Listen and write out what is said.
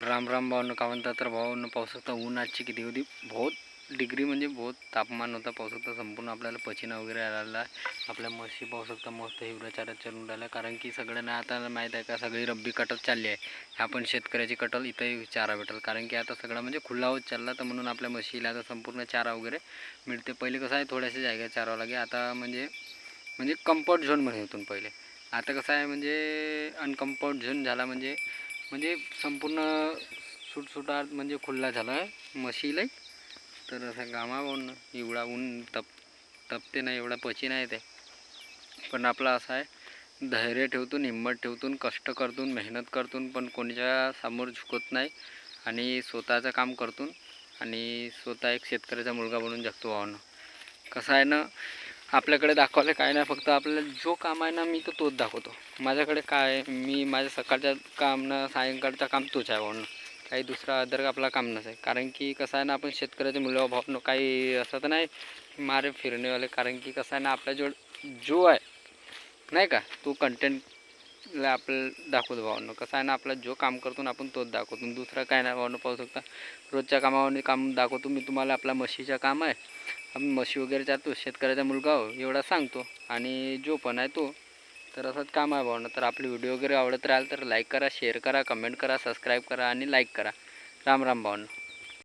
राम राम भाऊनं का म्हणतात तर भाऊनं पाहू शकता ऊन आजची किती होती बहुत डिग्री म्हणजे बहुत तापमान होता पाहू शकता संपूर्ण आपल्याला पचिना वगैरे आलेला आपल्या म्हशी पाहू शकता मस्त हिवऱ्याचारात चरून राहिला कारण की सगळ्यांना आता माहीत आहे का सगळी रब्बी कटल चालली आहे आपण शेतकऱ्याची कटल इथंही चारा भेटेल कारण की आता सगळं म्हणजे खुला होत चालला तर म्हणून आपल्या म्हशीला आता संपूर्ण चारा वगैरे मिळते पहिले कसं आहे थोड्याशा जागेत चारावं लागे आता म्हणजे कम्फर्ट झोनमध्ये होतून पहिले आता कसं आहे म्हणजे अनकम्फर्ट झोन झाला म्हणजे संपूर्ण सुटसुटाट म्हणजे खुल्ला झाला आहे म्हशीला तर असं गामावरून एवढा ऊन तपते नाही एवढा पची नाही ते पण आपला असं आहे धैर्य ठेवतून हिंमत ठेवतून कष्ट करतून मेहनत करतून पण कोणाच्या समोर झुकत नाही आणि स्वतःचं काम करतून आणि स्वतः एक शेतकऱ्याचा मुलगा बनून जगतो भावनं कसं आहे ना आपल्याकडे दाखवायला काय नाही फक्त आपल्याला जो काम आहे ना मी तर तोच दाखवतो माझ्याकडे काय मी माझ्या सकाळच्या काम ना सायंकाळचं काम तोच आहे भावनं काही दुसरा अदर आपला काम नसेल कारण की कसं आहे ना आपण शेतकऱ्याचे मुलं भावनं काही असं तर नाही मारे फिरणेवाले कारण की कसं आहे ना आपल्याजवळ जो आहे नाही का तो कंटेंटला आपल्याला दाखवतो भावनं कसं आहे ना आपला जो काम करतो ना आपण तोच दाखवतो दुसरा काय नाही भावनं पाहू शकता रोजच्या कामावर काम दाखवतो मी तुम्हाला आपला म्हशीचं काम आहे आम्ही म्हशी वगैरे चालतो शेतकऱ्याचा मुलगा हो एवढा सांगतो आणि जो पण आहे तो तर असंच काम आहे भावनं तर आपली व्हिडिओ वगैरे आवडत राहिल तर लाईक करा शेअर करा कमेंट करा सबस्क्राईब करा आणि लाईक करा राम राम भावनं